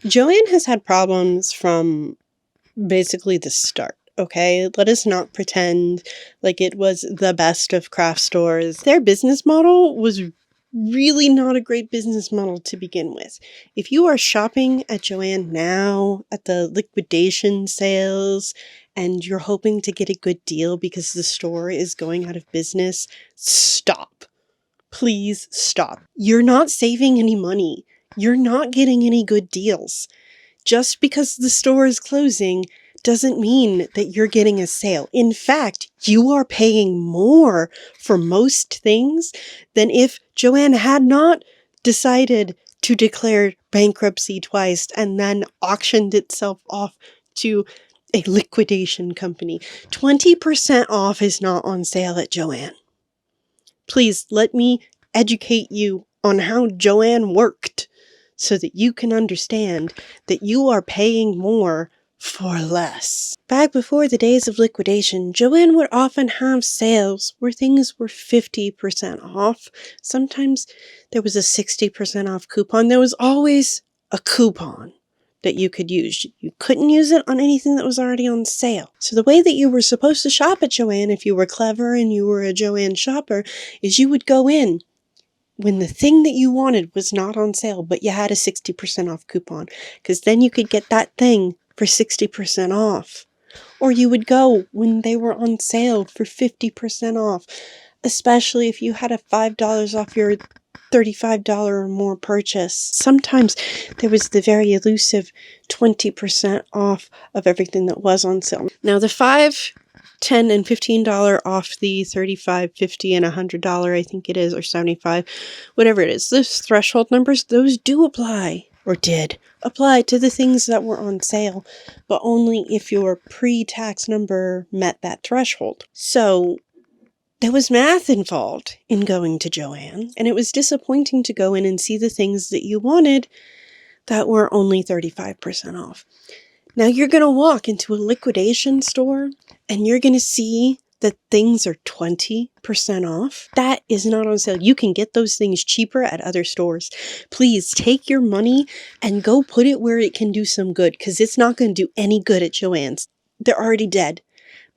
JoAnn has had problems from basically the start. Okay, let us not pretend like it was the best of craft stores. Their business model was really not a great business model to begin with. If you are shopping at JoAnn now at the liquidation sales and you're hoping to get a good deal because the store is going out of business, stop. Please stop. You're not saving any money. You're not getting any good deals. Just because the store is closing doesn't mean that you're getting a sale. In fact, you are paying more for most things than if JoAnn had not decided to declare bankruptcy twice and then auctioned itself off to a liquidation company. 20% off is not on sale at JoAnn. Please let me educate you on how JoAnn worked so that you can understand that you are paying more for less. Back before the days of liquidation, JoAnn would often have sales where things were 50% off. Sometimes there was a 60% off coupon. There was always a coupon that you could use. You couldn't use it on anything that was already on sale. So the way that you were supposed to shop at JoAnn, if you were clever and you were a JoAnn shopper, is you would go in when the thing that you wanted was not on sale, but you had a 60% off coupon, because then you could get that thing for 60% off. Or you would go when they were on sale for 50% off, especially if you had a $5 off your $35 or more purchase. Sometimes there was the very elusive 20% off of everything that was on sale. Now the $5, $10, and $15 off the $35, $50, and $100, I think it is, or $75, whatever it is. Those threshold numbers, those do apply, or did apply to the things that were on sale, but only if your pre-tax number met that threshold. So there was math involved in going to JoAnn, and it was disappointing to go in and see the things that you wanted that were only 35% off. Now you're going to walk into a liquidation store and you're going to see that things are 20% off. That is not on sale. You can get those things cheaper at other stores. Please take your money and go put it where it can do some good, because it's not going to do any good at JoAnn's. They're already dead.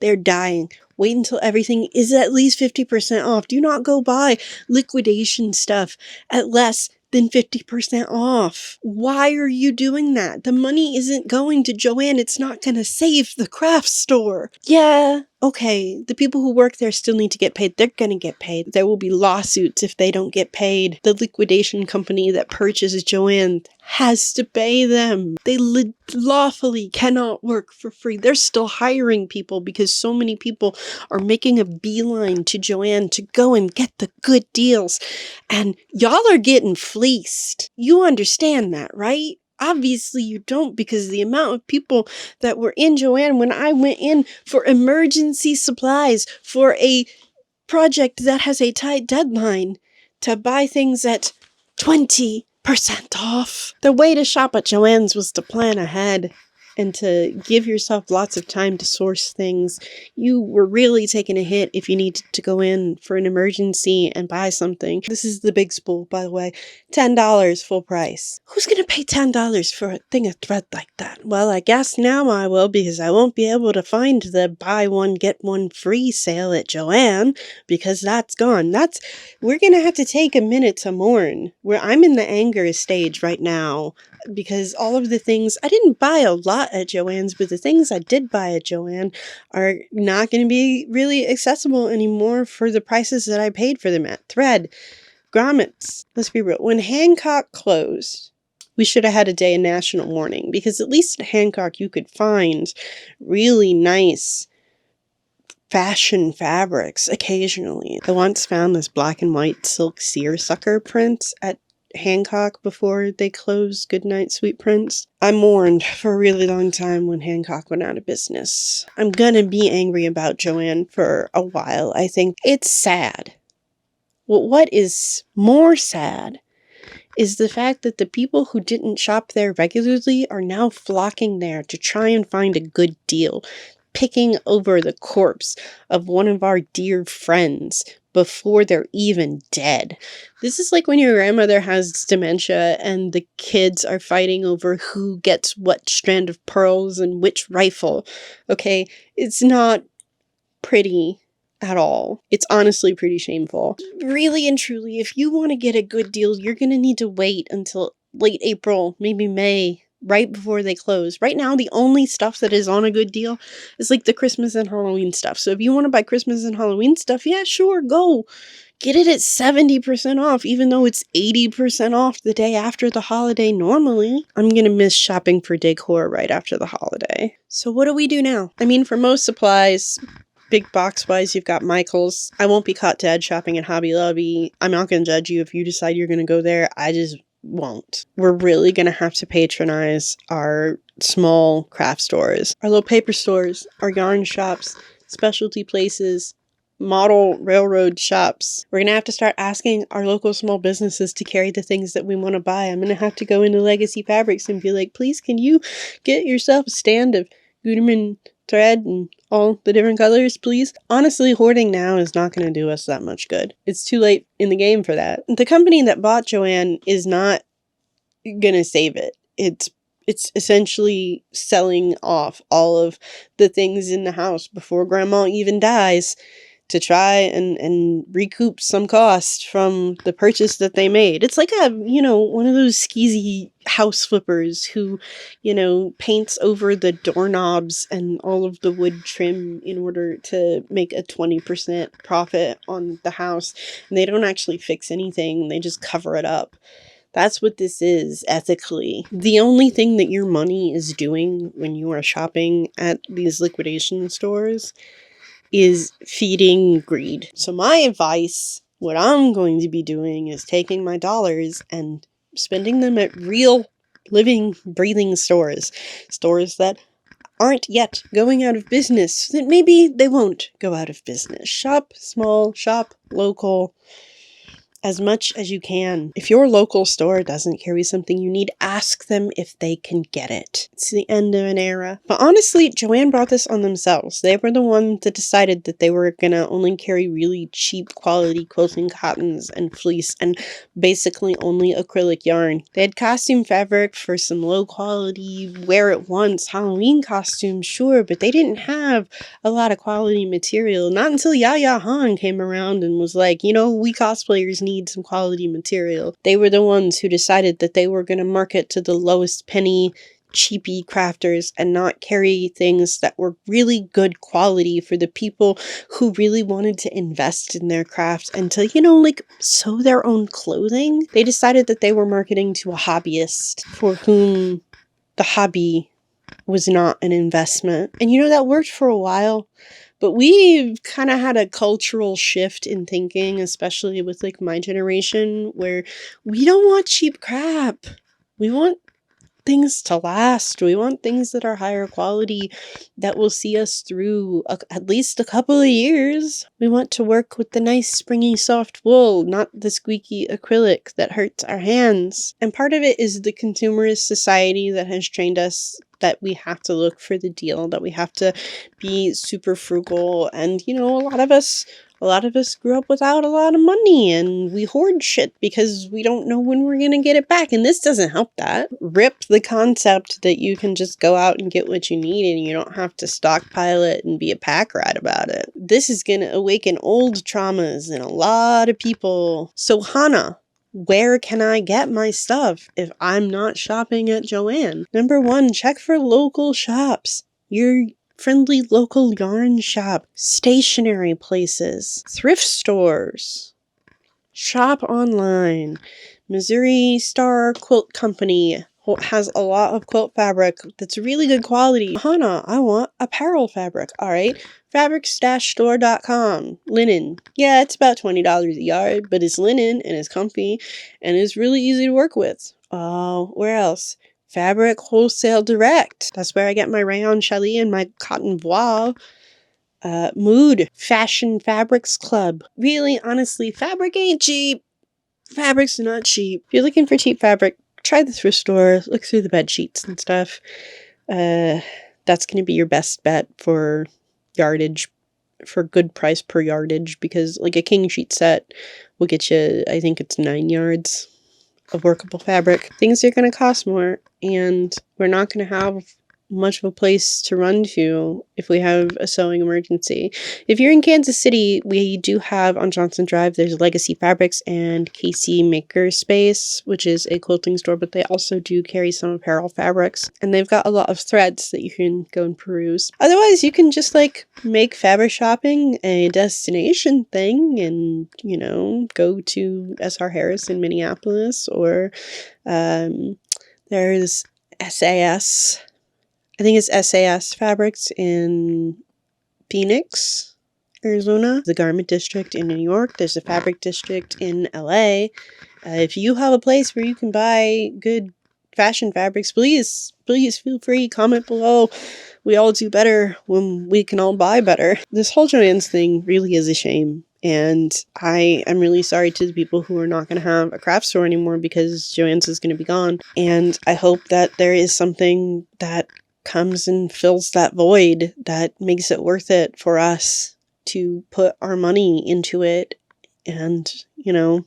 They're dying. Wait until everything is at least 50% off. Do not go buy liquidation stuff at less than 50% off. Why are you doing that? The money isn't going to JoAnn. It's not going to save the craft store. Yeah, okay, the people who work there still need to get paid. They're going to get paid. There will be lawsuits if they don't get paid. The liquidation company that purchases JoAnn has to pay them. They lawfully cannot work for free. They're still hiring people because so many people are making a beeline to JoAnn to go and get the good deals. And y'all are getting fleeced. You understand that, right? Obviously you don't, because the amount of people that were in JoAnn when I went in for emergency supplies for a project that has a tight deadline to buy things at 20% off. The way to shop at JoAnn's was to plan ahead and to give yourself lots of time to source things. You were really taking a hit if you needed to go in for an emergency and buy something. This is the big spool, by the way. $10 full price. Who's gonna pay $10 for a thing of thread like that? Well, I guess now I will, because I won't be able to find the buy one, get one free sale at JoAnn, because that's gone. We're gonna have to take a minute to mourn. I'm in the anger stage right now, because all of the things, I didn't buy a lot at JoAnn's, but the things I did buy at JoAnn are not going to be really accessible anymore for the prices that I paid for them at. Thread, grommets, let's be real. When Hancock closed, we should have had a day of national mourning, because at least at Hancock you could find really nice fashion fabrics occasionally. I once found this black and white silk seersucker print at Hancock before they closed Goodnight Sweet Prince. I mourned for a really long time when Hancock went out of business. I'm gonna be angry about JoAnn for a while. I think it's sad. Well, what is more sad is the fact that the people who didn't shop there regularly are now flocking there to try and find a good deal. picking over the corpse of one of our dear friends before they're even dead. This is like when your grandmother has dementia and the kids are fighting over who gets what strand of pearls and which rifle. Okay, it's not pretty at all. It's honestly pretty shameful. Really and truly, if you want to get a good deal, you're gonna need to wait until late April, maybe May, right before they close. Right now, the only stuff that is on a good deal is like the Christmas and Halloween stuff. So if you want to buy Christmas and Halloween stuff, yeah, sure, go. Get it at 70% off, even though it's 80% off the day after the holiday normally. I'm gonna miss shopping for decor right after the holiday. So what do we do now? I mean, for most supplies, big box wise, you've got Michael's. I won't be caught dead shopping at Hobby Lobby. I'm not gonna judge you if you decide you're gonna go there. I just won't. We're really gonna have to patronize our small craft stores, our little paper stores, our yarn shops, specialty places, model railroad shops. We're gonna have to start asking our local small businesses to carry the things that we want to buy. I'm gonna have to go into Legacy Fabrics and be like, please, can you get yourself a stand of Gutermann thread and all the different colors, please? Honestly, hoarding now is not going to do us that much good. It's too late in the game for that. The company that bought JoAnn is not going to save it. It's essentially selling off all of the things in the house before grandma even dies to try and recoup some cost from the purchase that they made. It's like one of those skeezy house flippers who, paints over the doorknobs and all of the wood trim in order to make a 20% profit on the house. And they don't actually fix anything. They just cover it up. That's what this is, ethically. The only thing that your money is doing when you are shopping at these liquidation stores is feeding greed. So my advice, what I'm going to be doing is taking my dollars and spending them at real, living, breathing stores. Stores that aren't yet going out of business, that maybe they won't go out of business. Shop small, shop local, as much as you can. If your local store doesn't carry something you need, ask them if they can get it. It's the end of an era. But honestly, JoAnn brought this on themselves. They were the ones that decided that they were gonna only carry really cheap quality quilting cottons and fleece and basically only acrylic yarn. They had costume fabric for some low quality, wear it once Halloween costumes, sure, but they didn't have a lot of quality material. Not until Yaya Han came around and was like, we cosplayers need some quality material. They were the ones who decided that they were going to market to the lowest penny, cheapy crafters and not carry things that were really good quality for the people who really wanted to invest in their craft and to, sew their own clothing. They decided that they were marketing to a hobbyist for whom the hobby was not an investment. And that worked for a while. But we've kind of had a cultural shift in thinking, especially with my generation, where we don't want cheap crap. We want things to last. We want things that are higher quality, that will see us through at least a couple of years. We want to work with the nice springy soft wool, not the squeaky acrylic that hurts our hands. And part of it is the consumerist society that has trained us that we have to look for the deal, that we have to be super frugal. And, a lot of us grew up without a lot of money and we hoard shit because we don't know when we're going to get it back. And this doesn't help that. Rip the concept that you can just go out and get what you need and you don't have to stockpile it and be a pack rat about it. This is going to awaken old traumas in a lot of people. So Hannah, where can I get my stuff if I'm not shopping at JoAnn? Number 1, check for local shops. Your friendly local yarn shop, stationery places, thrift stores. Shop online. Missouri Star Quilt Company has a lot of quilt fabric that's really good quality. Hannah, I want apparel fabric. Alright, fabric-store.com. Linen. Yeah, it's about $20 a yard, but it's linen and it's comfy and it's really easy to work with. Where else? Fabric Wholesale Direct. That's where I get my rayon challis and my cotton voile. Mood. Fashion Fabrics Club. Really, honestly, fabric ain't cheap. Fabric's not cheap. If you're looking for cheap fabric, try the thrift store. Look through the bed sheets and stuff. that's going to be your best bet for yardage, for good price per yardage, because like a king sheet set will get you, I think it's 9 yards of workable fabric. Things are going to cost more, and we're not going to have much of a place to run to if we have a sewing emergency. If you're in Kansas City, we do have on Johnson Drive, there's Legacy Fabrics and KC Makerspace, which is a quilting store, but they also do carry some apparel fabrics, and they've got a lot of threads that you can go and peruse. Otherwise, you can just like make fabric shopping a destination thing and, you know, go to SR Harris in Minneapolis, or there's SAS. I think it's SAS Fabrics in Phoenix, Arizona. The garment district in New York. There's a fabric district in LA. If you have a place where you can buy good fashion fabrics, please feel free, comment below. We all do better when we can all buy better. This whole JoAnn's thing really is a shame. And I am really sorry to the people who are not going to have a craft store anymore because JoAnn's is going to be gone. And I hope that there is something that comes and fills that void that makes it worth it for us to put our money into it and, you know,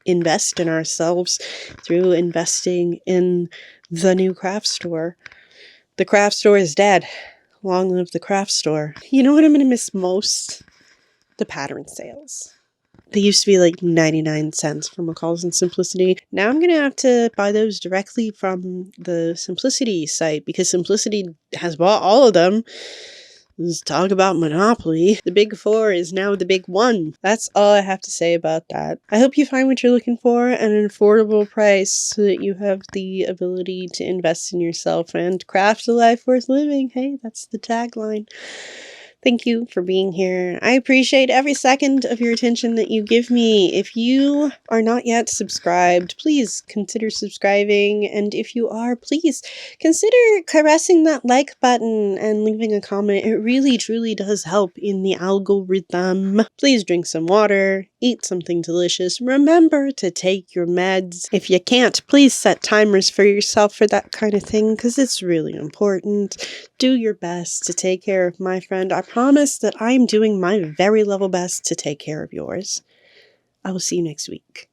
invest in ourselves through investing in the new craft store. The craft store is dead. Long live the craft store. You know what I'm going to miss most? The pattern sales. They used to be like 99 cents from McCall's and Simplicity. Now I'm going to have to buy those directly from the Simplicity site because Simplicity has bought all of them. Let's talk about monopoly. The big four is now the big one. That's all I have to say about that. I hope you find what you're looking for at an affordable price so that you have the ability to invest in yourself and craft a life worth living. Hey, that's the tagline. Thank you for being here. I appreciate every second of your attention that you give me. If you are not yet subscribed, please consider subscribing. And if you are, please consider caressing that like button and leaving a comment. It really, truly does help in the algorithm. Please drink some water, eat something delicious. Remember to take your meds. If you can't, please set timers for yourself for that kind of thing because it's really important. Do your best to take care of my friend. I promise that I'm doing my very level best to take care of yours. I will see you next week.